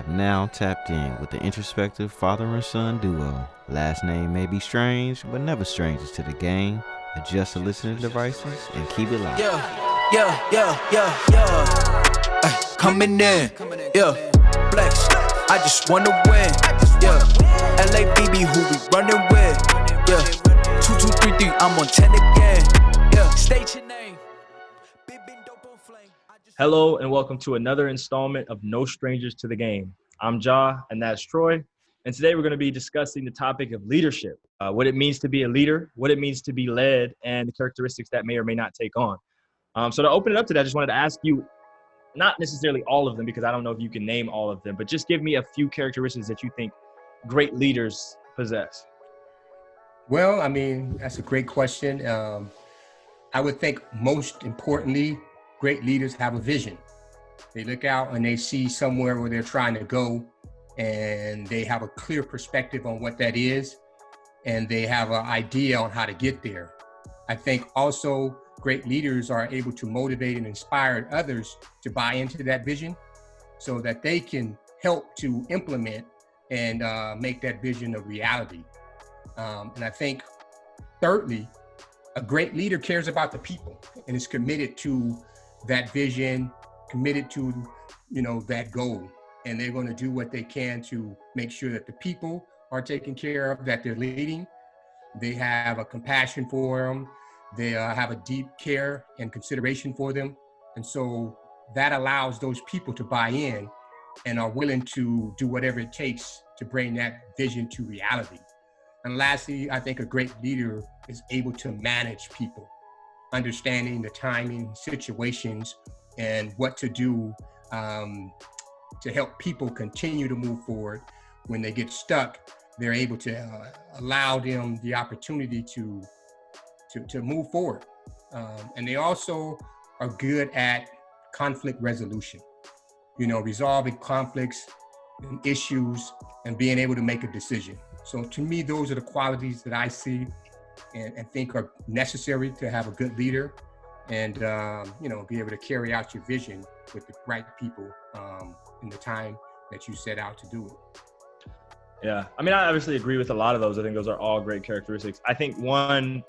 now tapped in with the introspective father and son duo. Last name may be strange, but never strangers to the game. Adjust the listening devices and keep it loud. Coming in, flex. I just wanna win, LABB, who we running with, 2233, I'm on 10 again, state your name. Hello and welcome to another installment of No Strangers to the Game. I'm Ja and that's Troy. And today we're going to be discussing the topic of leadership, what it means to be a leader, what it means to be led, and the characteristics that may or may not take on. So to open it up to that, I just wanted to ask you, not necessarily all of them, because I don't know if you can name all of them, but just give me a few characteristics that you think great leaders possess. Well, I mean, that's a great question. I would think most importantly, great leaders have a vision. They look out and they see somewhere where they're trying to go, and they have a clear perspective on what that is, and they have an idea on how to get there. I think also great leaders are able to motivate and inspire others to buy into that vision so that they can help to implement and make that vision a reality. And I think thirdly, a great leader cares about the people and is committed to that vision, committed to, that goal. And they're going to do what they can to make sure that the people are taken care of, that they're leading. They have a compassion for them. They have a deep care and consideration for them. And so that allows those people to buy in and are willing to do whatever it takes to bring that vision to reality. And lastly, I think a great leader is able to manage people, understanding the timing, situations, and what to do to help people continue to move forward. When they get stuck, they're able to allow them the opportunity to move forward. And they also are good at conflict resolution, resolving conflicts and issues and being able to make a decision. So to me, those are the qualities that I see and think are necessary to have a good leader and, be able to carry out your vision with the right people in the time that you set out to do it. Yeah, I mean, I obviously agree with a lot of those. I think those are all great characteristics. I think one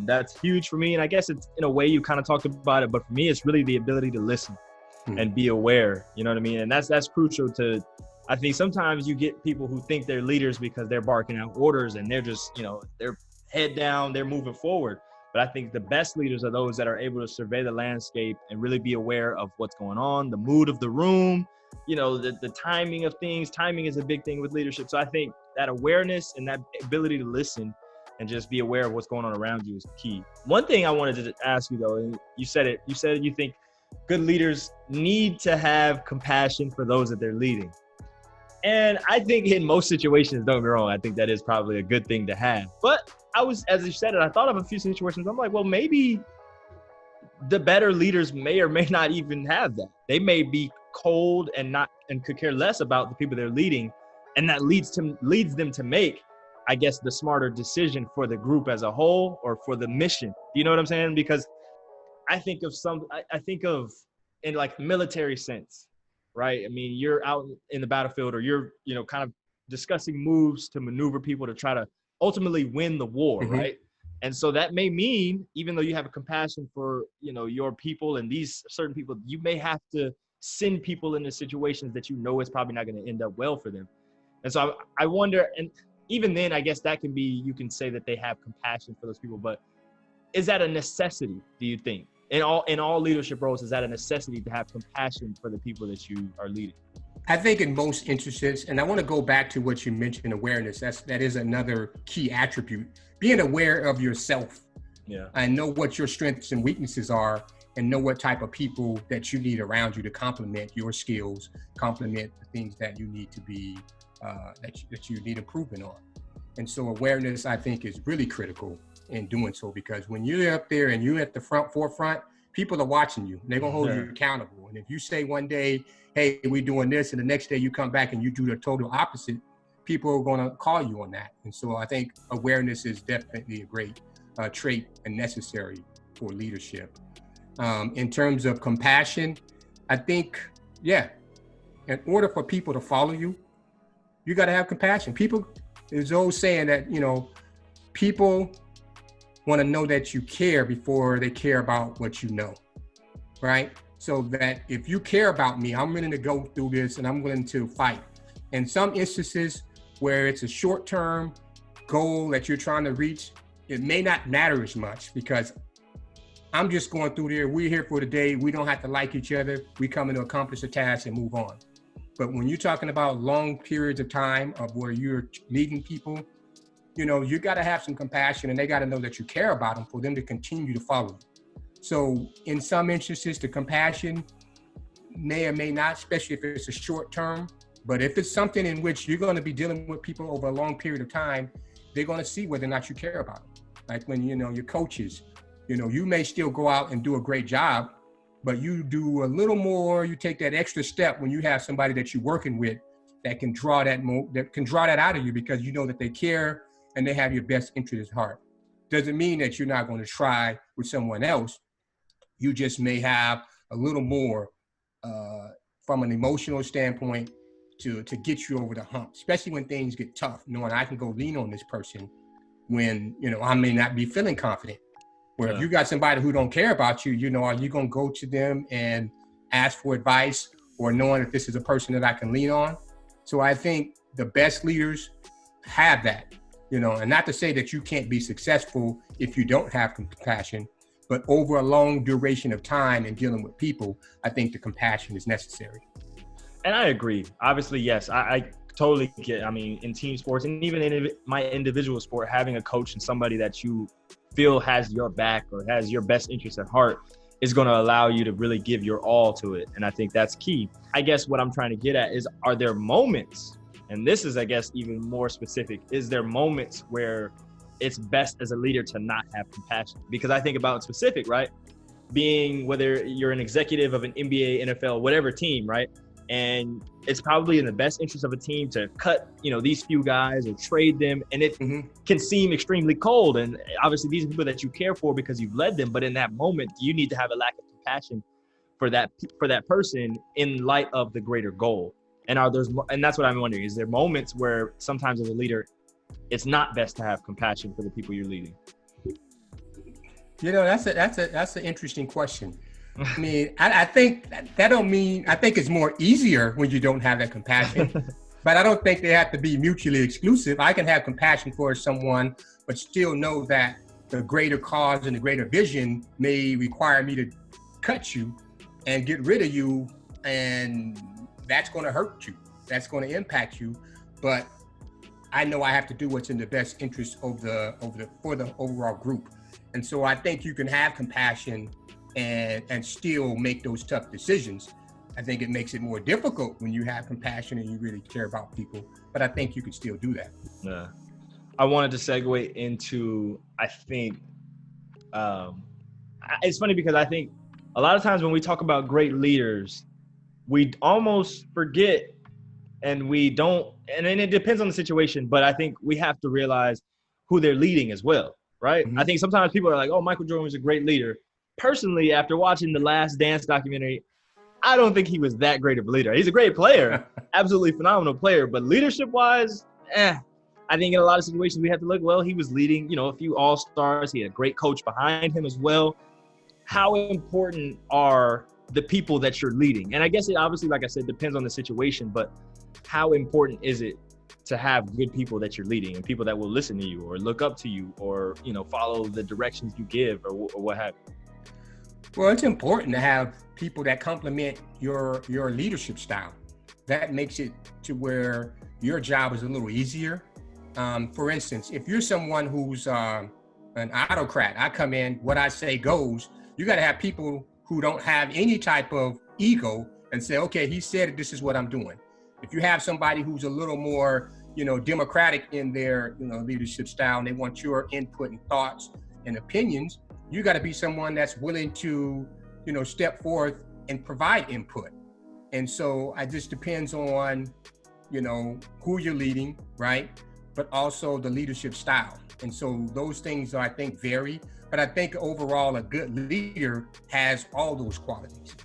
that's huge for me, and I guess it's in a way you kind of talked about it, but for me, it's really the ability to listen and be aware, you know what I mean? And that's crucial to, I think sometimes you get people who think they're leaders because they're barking out orders and they're just, they're head down, they're moving forward. But I think the best leaders are those that are able to survey the landscape and really be aware of what's going on, the mood of the room, the timing of things. Timing is a big thing with leadership. So I think that awareness and that ability to listen and just be aware of what's going on around you is key. One thing I wanted to ask you though, and you said you think good leaders need to have compassion for those that they're leading. And I think in most situations, don't get me wrong, I think that is probably a good thing to have. But as you said it, I thought of a few situations. I'm like, well, maybe the better leaders may or may not even have that. They may be cold and could care less about the people they're leading. And that leads them to make, I guess, the smarter decision for the group as a whole or for the mission. Do you know what I'm saying? Because I think of in like military sense, right? I mean, you're out in the battlefield or you're, kind of discussing moves to maneuver people to try to ultimately win the war, right? And so that may mean, even though you have a compassion for, your people and these certain people, you may have to send people into situations that it's probably not going to end up well for them. And so I wonder, and even then, I guess that can be, you can say that they have compassion for those people, but is that a necessity, do you think? In all leadership roles, is that a necessity to have compassion for the people that you are leading? I think in most instances, and I want to go back to what you mentioned, awareness. That is another key attribute. Being aware of yourself, and know what your strengths and weaknesses are, and know what type of people that you need around you to complement your skills, complement the things that you need to be, that you need improvement on. And so awareness, I think, is really critical in doing so, because when you're up there and you're at the forefront, people are watching you. They're gonna hold you accountable. And if you say one day, hey, we're doing this, and the next day you come back and you do the total opposite, people are gonna call you on that. And so I think awareness is definitely a great trait and necessary for leadership. In terms of compassion, I think, in order for people to follow you, you got to have compassion. People, there's old saying that, you know, people want to know that you care before they care about what you know, right? So that if you care about me, I'm willing to go through this and I'm willing to fight. In some instances where it's a short-term goal that you're trying to reach, it may not matter as much because I'm just going through there. We're here for the day. We don't have to like each other. We come in to accomplish a task and move on. But when you're talking about long periods of time of where you're leading people, you know, you got to have some compassion and they got to know that you care about them for them to continue to follow you. So in some instances, the compassion may or may not, especially if it's a short term, but if it's something in which you're going to be dealing with people over a long period of time, they're going to see whether or not you care about them. Like when, you know, your coaches, you know, you may still go out and do a great job, but you do a little more, you take that extra step when you have somebody that you're working with that can draw that out of you because you know that they care and they have your best interest at heart. Doesn't mean that you're not going to try with someone else. You just may have a little more from an emotional standpoint to get you over the hump, especially when things get tough, knowing I can go lean on this person when, you know, I may not be feeling confident. Where if you got somebody who don't care about you, you know, are you going to go to them and ask for advice or knowing if this is a person that I can lean on? So I think the best leaders have that, you know, and not to say that you can't be successful if you don't have compassion, but over a long duration of time in dealing with people, I think the compassion is necessary. And I agree. Obviously, yes, I totally get, I mean, in team sports and even in my individual sport, having a coach and somebody that you feel has your back or has your best interest at heart is going to allow you to really give your all to it. And I think that's key. I guess what I'm trying to get at is, are there moments, and this is, I guess, even more specific, is there moments where it's best as a leader to not have compassion? Because I think about specific, right? Being, whether you're an executive of an NBA, NFL, whatever team, right? And it's probably in the best interest of a team to cut, you know, these few guys or trade them. And it can seem extremely cold. And obviously these are people that you care for because you've led them. But in that moment, you need to have a lack of compassion for that person in light of the greater goal. And that's what I'm wondering, is there moments where sometimes as a leader, it's not best to have compassion for the people you're leading? You know, that's an interesting question. I mean, I think that don't mean, I think it's more easier when you don't have that compassion, but I don't think they have to be mutually exclusive. I can have compassion for someone, but still know that the greater cause and the greater vision may require me to cut you and get rid of you. And that's going to hurt you. That's going to impact you. But I know I have to do what's in the best interest for the overall group. And so I think you can have compassion and still make those tough decisions. I think it makes it more difficult when you have compassion and you really care about people, but I think you can still do that. Yeah. I wanted to segue into, I think, it's funny because I think a lot of times when we talk about great leaders, we almost forget and we don't, and it depends on the situation, but I think we have to realize who they're leading as well, right? I think sometimes people are like, oh, Michael Jordan was a great leader. Personally, after watching the Last Dance documentary, I don't think he was that great of a leader. He's a great player, absolutely phenomenal player, but leadership-wise, I think in a lot of situations we have to look, well, he was leading, you know, a few all-stars. He had a great coach behind him as well. How important are the people that you're leading? And I guess it obviously, like I said, depends on the situation, but how important is it to have good people that you're leading and people that will listen to you or look up to you or, you know, follow the directions you give or what have you? Well, it's important to have people that complement your leadership style. That makes it to where your job is a little easier. For instance, if you're someone who's an autocrat, I come in, what I say goes, you got to have people who don't have any type of ego and say, okay, he said it, this is what I'm doing. If you have somebody who's a little more, you know, democratic in their, you know, leadership style and they want your input and thoughts and opinions, you got to be someone that's willing to, you know, step forth and provide input. And so it just depends on, you know, who you're leading, right? But also the leadership style. And so those things, I think, vary. But I think overall, a good leader has all those qualities.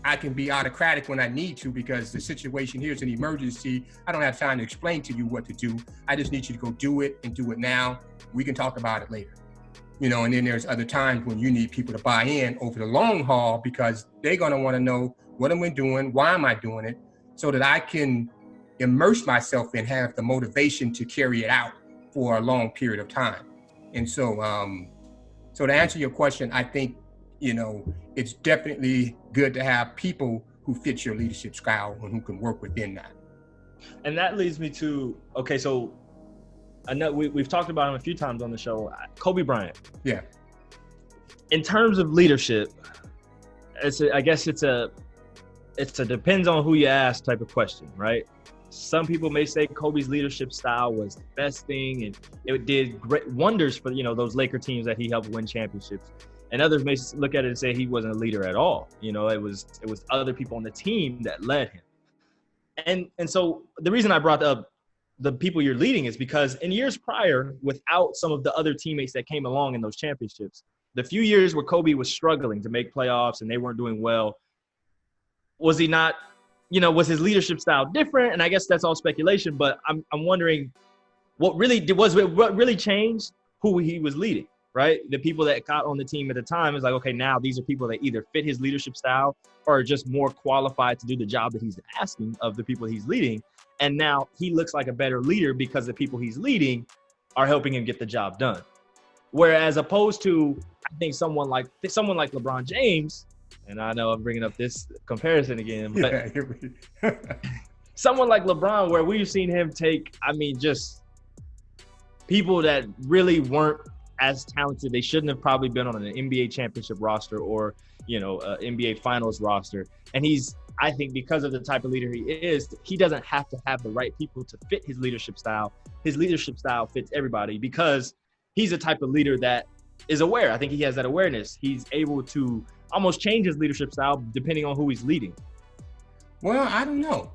I can be autocratic when I need to because the situation here is an emergency. I don't have time to explain to you what to do. I just need you to go do it and do it now. We can talk about it later. And then there's other times when you need people to buy in over the long haul because they're going to want to know what am I doing? Why am I doing it? So that I can immerse myself and have the motivation to carry it out for a long period of time. And so, so to answer your question, I think, it's definitely good to have people who fit your leadership style and who can work within that. And that leads me to, okay, so I know we've talked about him a few times on the show, Kobe Bryant. Yeah. In terms of leadership, I guess it's a depends on who you ask type of question, right? Some people may say Kobe's leadership style was the best thing and it did great wonders for, those Laker teams that he helped win championships. And others may look at it and say he wasn't a leader at all. It was other people on the team that led him. And so the reason I brought up the people you're leading is because in years prior, without some of the other teammates that came along in those championships, the few years where Kobe was struggling to make playoffs and they weren't doing well, was he not, was his leadership style different? And I guess that's all speculation, but I'm wondering what really changed who he was leading, right? The people that got on the team at the time is like, okay, now these are people that either fit his leadership style or are just more qualified to do the job that he's asking of the people he's leading. And now he looks like a better leader because the people he's leading are helping him get the job done. Whereas opposed to, I think someone like LeBron James, and I know I'm bringing up this comparison again, but someone like LeBron, where we've seen him take, just people that really weren't as talented. They shouldn't have probably been on an NBA championship roster or, NBA finals roster. And I think because of the type of leader he is, he doesn't have to have the right people to fit his leadership style. His leadership style fits everybody because he's a type of leader that is aware. I think he has that awareness. He's able to almost change his leadership style depending on who he's leading. Well, I don't know.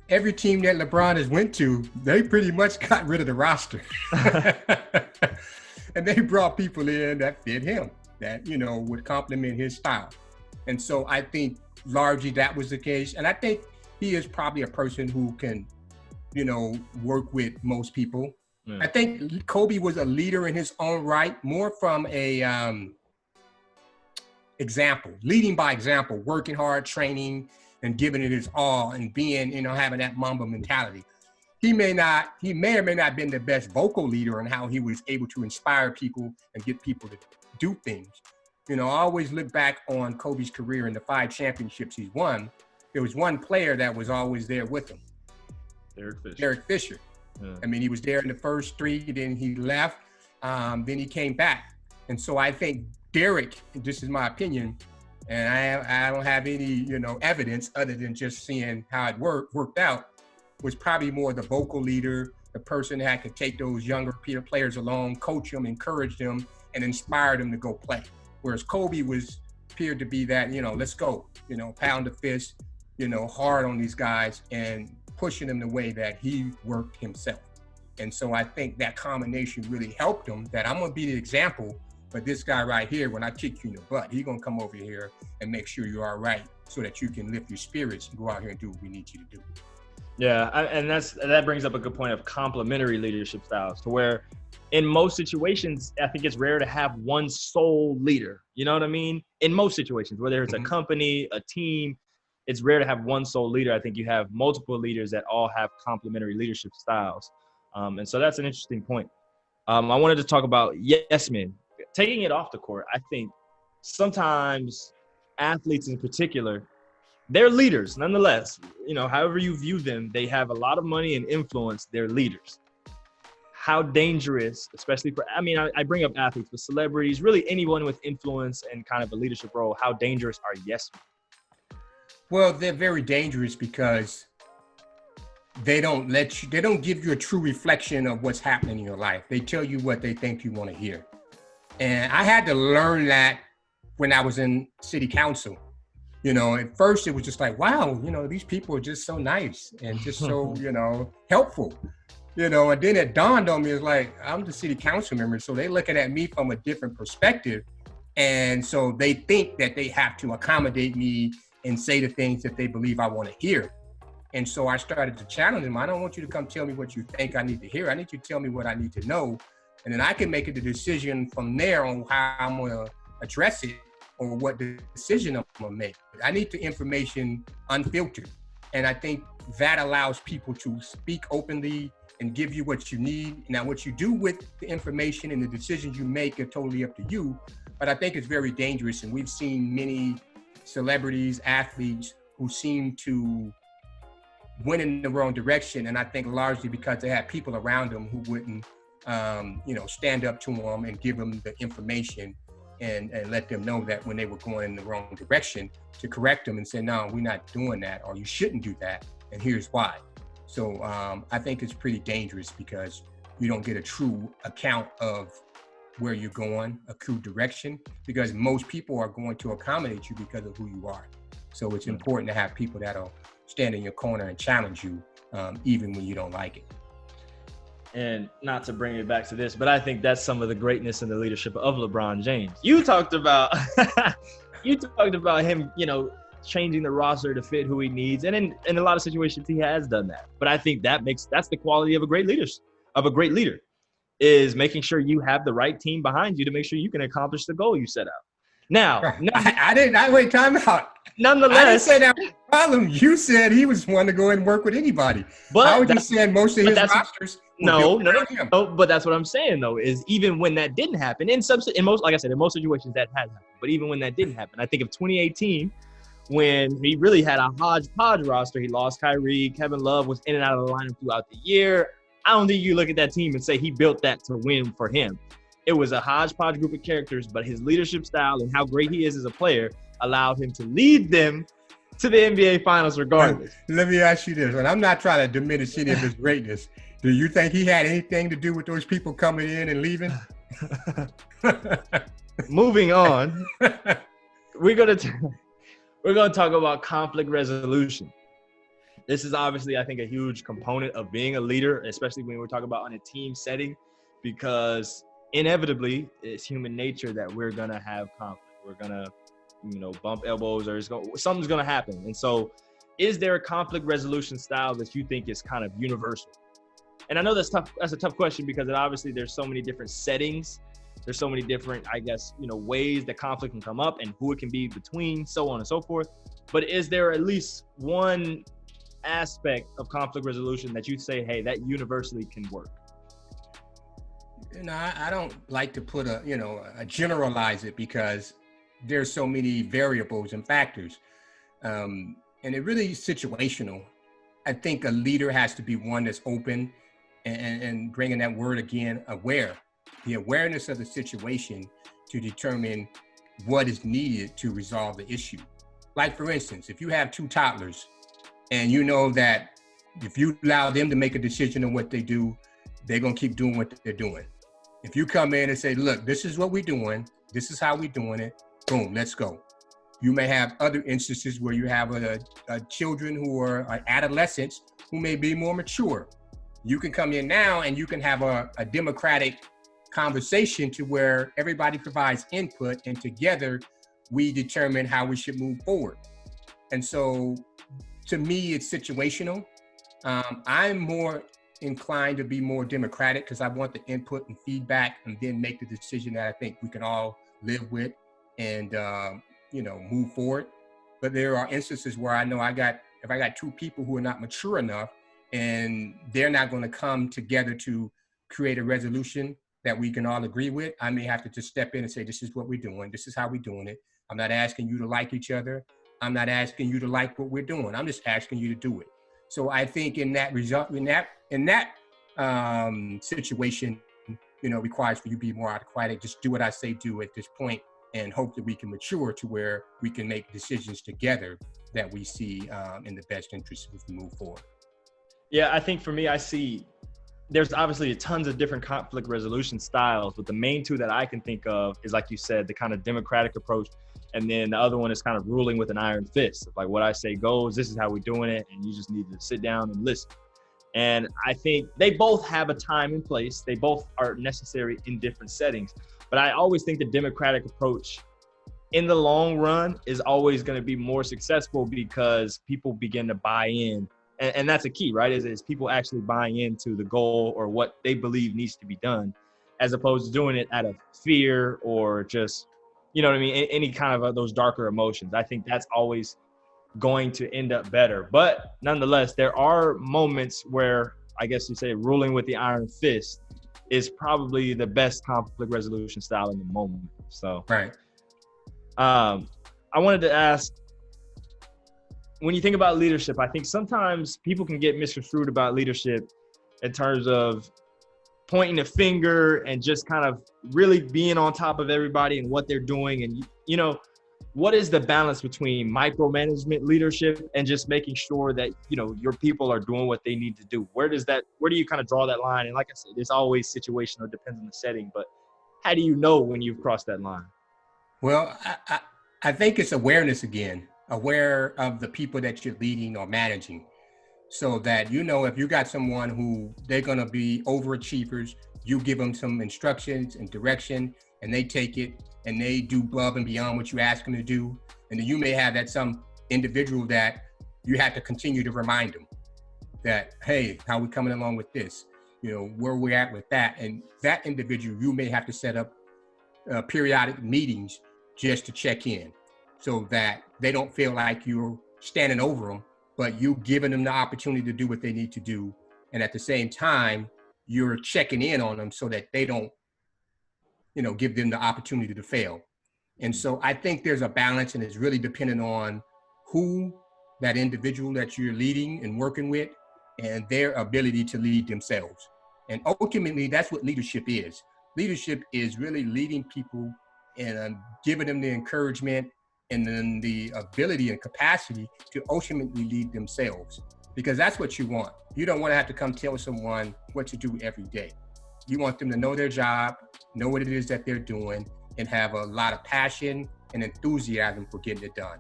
Every team that LeBron has went to, they pretty much got rid of the roster. And they brought people in that fit him, that, would complement his style. And so I think largely that was the case. And I think he is probably a person who can, work with most people. Yeah. I think Kobe was a leader in his own right, more from a example, leading by example, working hard, training, and giving it his all and being, having that Mamba mentality. He may or may not have been the best vocal leader in how he was able to inspire people and get people to do things. I always look back on Kobe's career and the 5 championships he's won. There was one player that was always there with him. Derek Fisher. Yeah. He was there in the first 3, then he left, then he came back. And so I think Derek, this is my opinion, and I don't have any, evidence other than just seeing how it worked out, was probably more the vocal leader, the person that could take those younger players along, coach them, encourage them, and inspire them to go play. Whereas Kobe appeared to be that, let's go, pound the fist, hard on these guys and pushing them the way that he worked himself. And so I think that combination really helped him, that I'm going to be the example, but this guy right here, when I kick you in the butt, he's going to come over here and make sure you're all right so that you can lift your spirits and go out here and do what we need you to do. Yeah, and that brings up a good point of complementary leadership styles, to where in most situations, I think it's rare to have one sole leader. You know what I mean? In most situations, whether it's a company, a team, it's rare to have one sole leader. I think you have multiple leaders that all have complementary leadership styles. And so that's an interesting point. I wanted to talk about yes men. Taking it off the court, I think sometimes athletes in particular, they're leaders nonetheless. However you view them, they have a lot of money and influence. They're leaders. How dangerous, especially for, I bring up athletes, but celebrities, really anyone with influence and kind of a leadership role, how dangerous are yes men? Well, they're very dangerous because they don't give you a true reflection of what's happening in your life. They tell you what they think you want to hear. And I had to learn that when I was in city council. At first it was just like, wow, these people are just so nice and just so, helpful, and then it dawned on me, it's like, I'm the city council member. So they're looking at me from a different perspective. And so they think that they have to accommodate me and say the things that they believe I want to hear. And so I started to challenge them. I don't want you to come tell me what you think I need to hear. I need you to tell me what I need to know. And then I can make a decision from there on how I'm going to address it or what decision I'm going to make. I need the information unfiltered. And I think that allows people to speak openly and give you what you need. Now, what you do with the information and the decisions you make are totally up to you. But I think it's very dangerous. And we've seen many celebrities, athletes who seem to went in the wrong direction, and I think largely because they had people around them who wouldn't, stand up to them and give them the information and let them know that when they were going in the wrong direction, to correct them and say, no, we're not doing that, or you shouldn't do that, and here's why. So I think it's pretty dangerous because you don't get a true account of where you're going, a true direction, because most people are going to accommodate you because of who you are. So it's important to have people that'll stand in your corner and challenge you, even when you don't like it. And not to bring it back to this, but I think that's some of the greatness and the leadership of LeBron James. You talked about him, changing the roster to fit who he needs. And in a lot of situations, he has done that. But I think that's the quality of a great leader, is making sure you have the right team behind you to make sure you can accomplish the goal you set out. Now, wait, time out. Nonetheless, I didn't say that was a problem. You said he was one to go and work with anybody. But how would you say most of his rosters? No. But that's what I'm saying though, is even when that didn't happen, in most situations that has happened. But even when that didn't happen, I think of 2018, when he really had a hodgepodge roster. He lost Kyrie. Kevin Love was in and out of the lineup throughout the year. I don't think you look at that team and say he built that to win for him. It was a hodgepodge group of characters, but his leadership style and how great he is as a player allowed him to lead them to the NBA Finals regardless. Let me ask you this, and I'm not trying to diminish any of his greatness. Do you think he had anything to do with those people coming in and leaving? Moving on, we're gonna talk about conflict resolution. This is obviously, I think, a huge component of being a leader, especially when we're talking about on a team setting, because inevitably it's human nature that we're gonna have conflict. We're gonna, bump elbows, or something's gonna happen. And so, is there a conflict resolution style that you think is kind of universal? And I know that's tough. That's a tough question because obviously there's so many different settings. There's so many different, ways that conflict can come up and who it can be between, so on and so forth. But is there at least one aspect of conflict resolution that you say, hey, that universally can work? I don't like to put generalize it because there's so many variables and factors. And it really is situational. I think a leader has to be one that's open and bringing that word again, aware. The awareness of the situation to determine what is needed to resolve the issue. Like, for instance, if you have two toddlers and you know that if you allow them to make a decision on what they do, they're going to keep doing what they're doing. If you come in and say, look, this is what we're doing, this is how we're doing it, boom, let's go. You may have other instances where you have children who are adolescents who may be more mature. You can come in now and you can have a democratic conversation to where everybody provides input and together we determine how we should move forward. And so to me, it's situational. I'm more inclined to be more democratic because I want the input and feedback and then make the decision that I think we can all live with and, move forward. But there are instances where I know if I got two people who are not mature enough and they're not going to come together to create a resolution that we can all agree with, I may have to just step in and say, this is what we're doing. This is how we're doing it. I'm not asking you to like each other. I'm not asking you to like what we're doing. I'm just asking you to do it. So I think in that situation, requires for you to be more autocratic. Just do what I say do at this point and hope that we can mature to where we can make decisions together that we see in the best interest as we move forward. Yeah, I think for me, I see there's obviously tons of different conflict resolution styles, but the main two that I can think of is, like you said, the kind of democratic approach. And then the other one is kind of ruling with an iron fist. Like, what I say goes, this is how we're doing it. And you just need to sit down and listen. And I think they both have a time and place. They both are necessary in different settings. But I always think the democratic approach in the long run is always going to be more successful because people begin to buy in. And that's a key, right? Is people actually buying into the goal or what they believe needs to be done, as opposed to doing it out of fear or just, you know what I mean? Any kind of those darker emotions. I think that's always going to end up better. But nonetheless, there are moments where I guess you say ruling with the iron fist is probably the best conflict resolution style in the moment. So, right. I wanted to ask, when you think about leadership, I think sometimes people can get misconstrued about leadership in terms of pointing a finger and just kind of really being on top of everybody and what they're doing. And, you know, what is the balance between micromanagement leadership and just making sure that, you know, your people are doing what they need to do? Where do you kind of draw that line? And like I said, it's always situational, it depends on the setting, but how do you know when you've crossed that line? Well, I think it's awareness again, aware of the people that you're leading or managing, so that, you know, if you got someone who they're going to be overachievers, you give them some instructions and direction and they take it and they do above and beyond what you ask them to do. And then you may have that some individual that you have to continue to remind them that, hey, how we coming along with this? You know, where we're at with that. And that individual, you may have to set up periodic meetings just to check in, so that they don't feel like you're standing over them, but you giving them the opportunity to do what they need to do. And at the same time, you're checking in on them so that they don't, you know, give them the opportunity to fail. And so I think there's a balance, and it's really dependent on who that individual that you're leading and working with and their ability to lead themselves. And ultimately, that's what leadership is. Leadership is really leading people and giving them the encouragement and then the ability and capacity to ultimately lead themselves, because that's what you want. You don't want to have to come tell someone what to do every day. You want them to know their job, know what it is that they're doing, and have a lot of passion and enthusiasm for getting it done.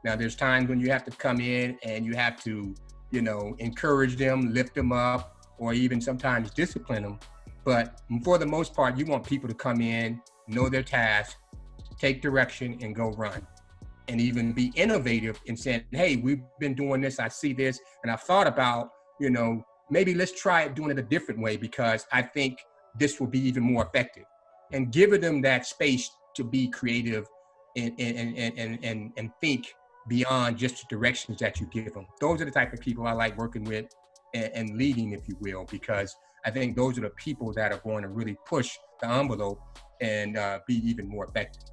Now, there's times when you have to come in and you have to, you know, encourage them, lift them up, or even sometimes discipline them. But for the most part, you want people to come in, know their task, take direction, and go run. And even be innovative in saying, hey, we've been doing this, I see this, and I've thought about, you know, maybe let's try it doing it a different way, because I think this will be even more effective. And giving them that space to be creative and think beyond just the directions that you give them. Those are the type of people I like working with and leading, if you will, because I think those are the people that are going to really push the envelope and be even more effective.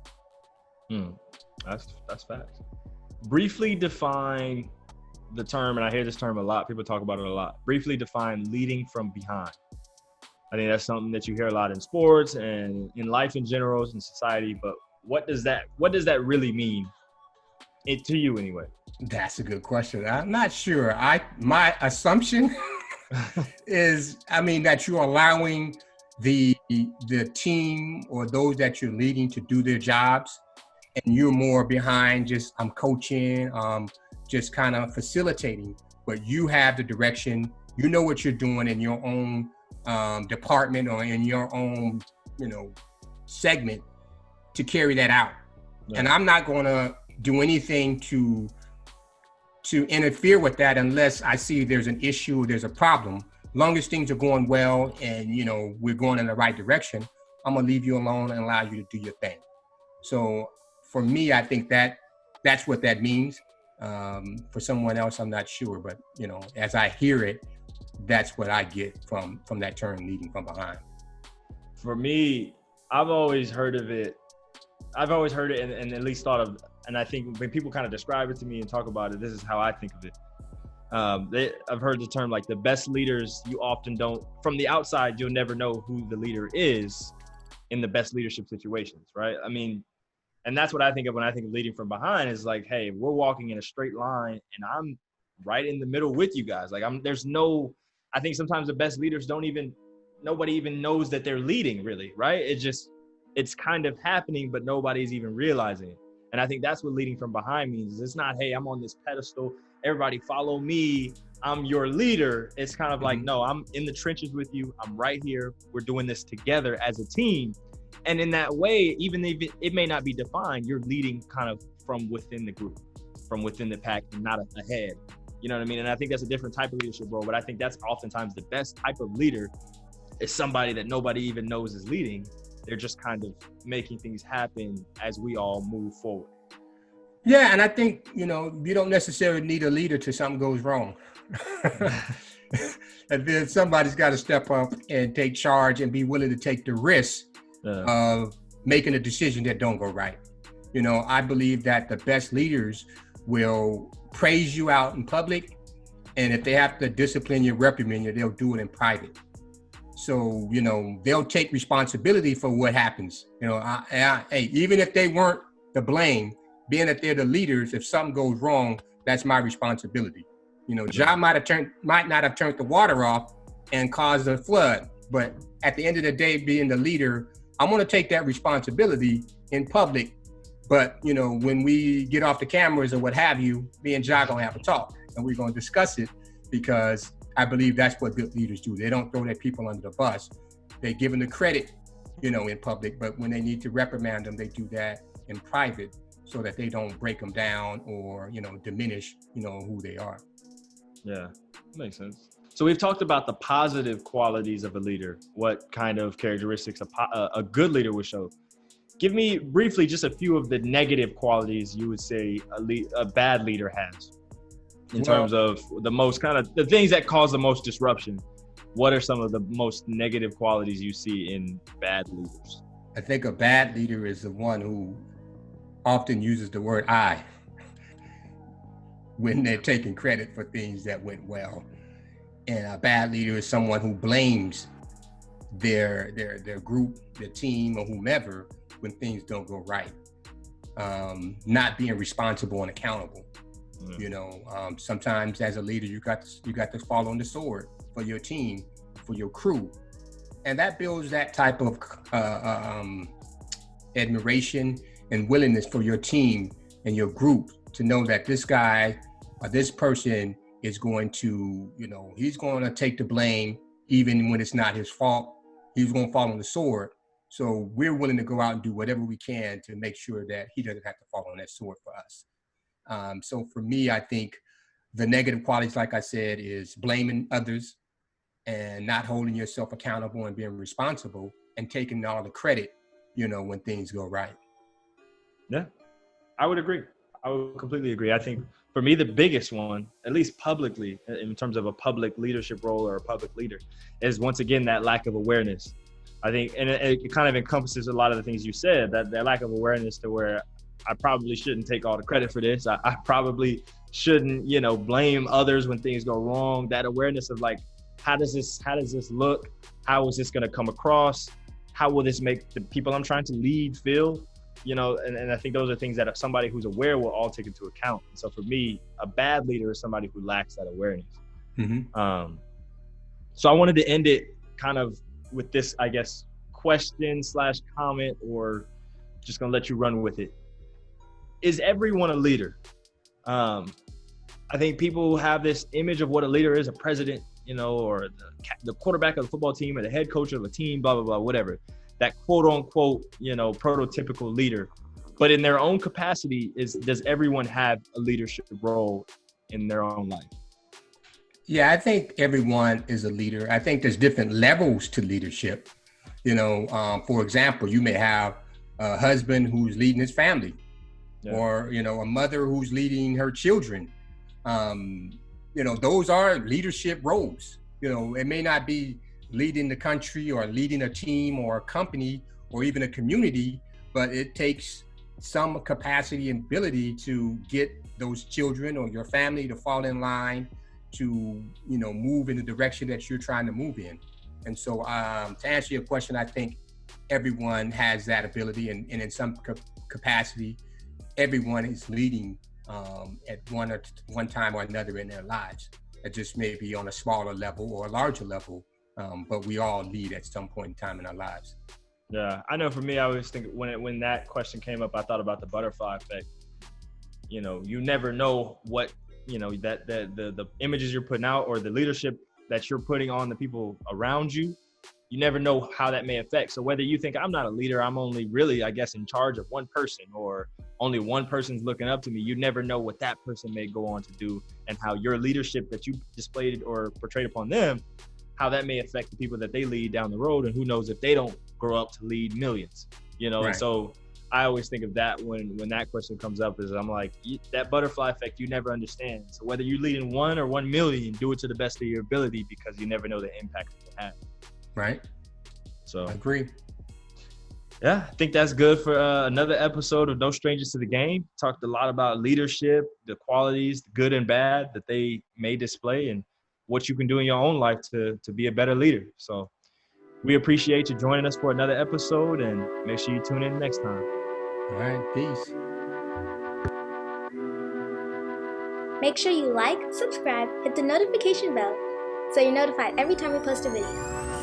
That's facts. Briefly define the term, and I hear this term a lot, people talk about it a lot. Briefly define leading from behind. I think that's something that you hear a lot in sports and in life in general, in society, but what does that really mean? To you anyway? That's a good question. I'm not sure. My assumption is, that you're allowing the team or those that you're leading to do their jobs, and you're more behind just I'm coaching, just kind of facilitating, but you have the direction, you know what you're doing in your own department or in your own, segment to carry that out. Yeah. And I'm not going to do anything to interfere with that unless I see there's an issue, there's a problem. Long as things are going well and, we're going in the right direction, I'm going to leave you alone and allow you to do your thing. So for me, I think that's what that means. For someone else, I'm not sure, but as I hear it, that's what I get from that term, leading from behind. For me, I've always heard it and at least thought of, and I think when people kind of describe it to me and talk about it, this is how I think of it. I've heard the term like the best leaders, you often don't, from the outside, you'll never know who the leader is in the best leadership situations, right? And that's what I think of when I think of leading from behind, is like, hey, we're walking in a straight line and I'm right in the middle with you guys. Like I think sometimes the best leaders nobody even knows that they're leading really, right? It's kind of happening, but nobody's even realizing it. And I think that's what leading from behind means. It's not, hey, I'm on this pedestal, everybody follow me, I'm your leader. It's kind of like, no, I'm in the trenches with you, I'm right here, we're doing this together as a team. And in that way, even if it may not be defined, you're leading kind of from within the group, from within the pack, and not ahead. You know what I mean? And I think that's a different type of leadership role, but I think that's oftentimes the best type of leader is somebody that nobody even knows is leading. They're just kind of making things happen as we all move forward. Yeah, and I think, you don't necessarily need a leader till something goes wrong. And then somebody's got to step up and take charge and be willing to take the risk of making a decision that don't go right. I believe that the best leaders will praise you out in public, and if they have to discipline you, reprimand you, they'll do it in private. So, they'll take responsibility for what happens. Hey, even if they weren't to blame, being that they're the leaders, if something goes wrong, that's my responsibility. John might not have turned the water off and caused a flood, but at the end of the day, being the leader, I'm going to take that responsibility in public. But, when we get off the cameras or what have you, me and John going to have a talk, and we're going to discuss it, because I believe that's what good leaders do. They don't throw their people under the bus. They give them the credit, in public, but when they need to reprimand them, they do that in private so that they don't break them down or, diminish, who they are. Yeah, makes sense. So we've talked about the positive qualities of a leader, what kind of characteristics a good leader would show. Give me briefly just a few of the negative qualities you would say a bad leader has in terms of the most kind of the things that cause the most disruption. What are some of the most negative qualities you see in bad leaders? I think a bad leader is the one who often uses the word I when they're taking credit for things that went well. And a bad leader is someone who blames their group, their team, or whomever when things don't go right. Not being responsible and accountable. Sometimes as a leader, you got to fall on the sword for your team, for your crew. And that builds that type of admiration and willingness for your team and your group to know that this guy or this person is going to, he's going to take the blame even when it's not his fault. He's going to fall on the sword. So we're willing to go out and do whatever we can to make sure that he doesn't have to fall on that sword for us. So for me, I think the negative qualities, like I said, is blaming others and not holding yourself accountable and being responsible and taking all the credit, when things go right. Yeah, I would agree. I would completely agree. I think for me, the biggest one, at least publicly, in terms of a public leadership role or a public leader, is once again, that lack of awareness. I think, and it kind of encompasses a lot of the things you said, that lack of awareness to where I probably shouldn't take all the credit for this. I probably shouldn't, blame others when things go wrong. That awareness of like, how does this look? How is this going to come across? How will this make the people I'm trying to lead feel? And I think those are things that somebody who's aware will all take into account. And so for me, a bad leader is somebody who lacks that awareness. Mm-hmm. So I wanted to end it kind of with this, I guess, question/comment, or just going to let you run with it. Is everyone a leader? I think people have this image of what a leader is, a president, or the quarterback of the football team or the head coach of a team, blah, blah, blah, whatever. That quote unquote, prototypical leader. But in their own capacity, does everyone have a leadership role in their own life? Yeah, I think everyone is a leader. I think there's different levels to leadership. For example, you may have a husband who's leading his family, or, a mother who's leading her children. Those are leadership roles. It may not be leading the country or leading a team or a company or even a community, but it takes some capacity and ability to get those children or your family to fall in line to, move in the direction that you're trying to move in. And so to answer your question, I think everyone has that ability, and in some capacity, everyone is leading at one time or another in their lives. It just may be on a smaller level or a larger level, but we all lead at some point in time in our lives. Yeah, I know for me, I always think when that question came up, I thought about the butterfly effect. You never know what, that the images you're putting out or the leadership that you're putting on the people around you you never know how that may affect. So whether you think I'm not a leader, I'm only really, I guess, in charge of one person, or only one person's looking up to me, you never know what that person may go on to do, and how your leadership that you displayed or portrayed upon them, how that may affect the people that they lead down the road. And who knows if they don't grow up to lead millions, you know? Right. And so I always think of that when that question comes up, is I'm like, that butterfly effect, you never understand. So whether you're leading 1 or 1 million, do it to the best of your ability, because you never know the impact it will have. Right. So I agree. Yeah, I think that's good for another episode of No Strangers to the Game. Talked a lot about leadership, the qualities, the good and bad that they may display, and what you can do in your own life to be a better leader. So we appreciate you joining us for another episode, and make sure you tune in next time. All right. Peace. Make sure you like, subscribe, hit the notification bell so you're notified every time we post a video.